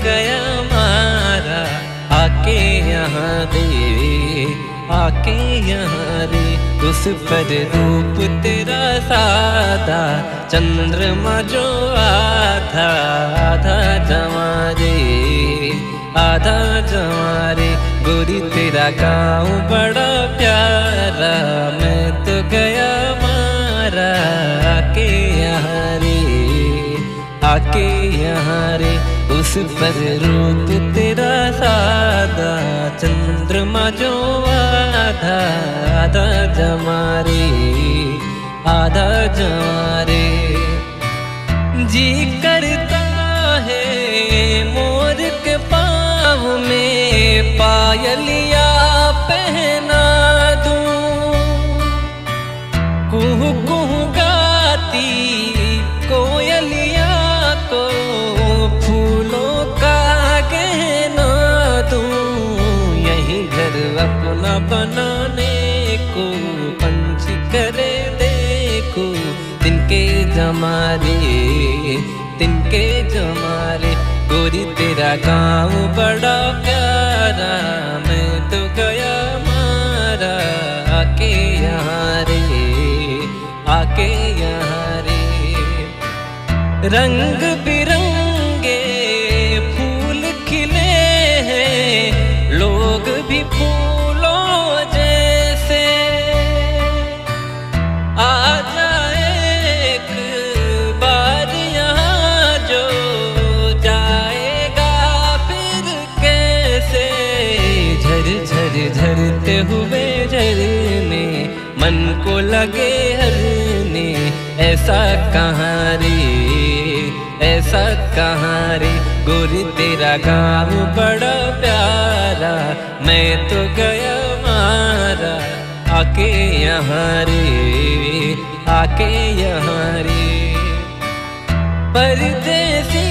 गया मारा, आके यहाँ दे, आके यहाँ रे। उस पर रूप तेरा सादा, चंद्रमा जो आधा आधा जमारे, आधा जमारे। गोरी तेरा गाँव बड़ा प्यारा, मैं तो गया मारा, आके यहाँ रे, आके यहाँ रे। उस पर रूप तेरा सादा, चंद्रमा जो आधा आधा जमारे, आधा जमारे। जी करता है मोर के पाँव में पायलिया पहना दूं, कुहू कुहू गाती कोयलिया को फूलों का गहना दूं। यही घर अपना बनाने को पंछी करे देखो, तिनके जमारे, तिनके जमारे। गोरी तेरा गाँव बड़ा प्यारा, मैं तो गया मारा, आके यहाँ रे, आके यहाँ रे। रंग बिरंगे फूल खिले हैं, लोग भी फूलों जैसे। आ जाए एक बार यहाँ जो, जाएगा फिर कैसे। झर झर झरते हुए झरने, मन को लगे हरने, ऐसा कहाँ रे, ऐसा कहाँ रे। गोरी तेरा गाँव बड़ा प्यारा, मैं तो गया मारा, आके यहाँ रे, आके यहाँ रे। परदेसी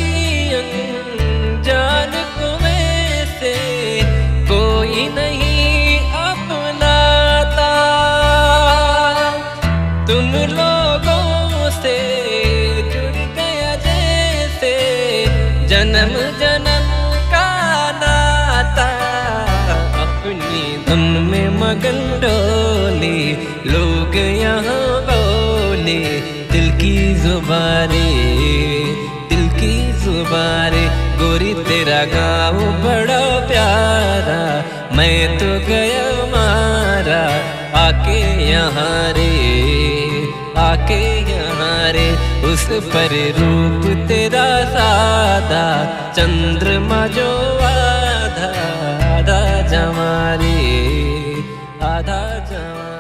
अनजान को वैसे कोई नहीं अपनाता, तुम लोगों से जुड़ गया जैसे जन्म जन्म का नाता। अपनी धुन में मगन डोले, लोग यहाँ बोले, दिल की जुबारे, दिल की जुबारे। गोरी तेरा गाँव बड़ा प्यारा, मैं तो गया मारा, आके यहाँ रे, आके यहाँ रे। उस पर रूप तेरा सादा, चंद्रमा जो आधा आधा जमारे, आधा जमा।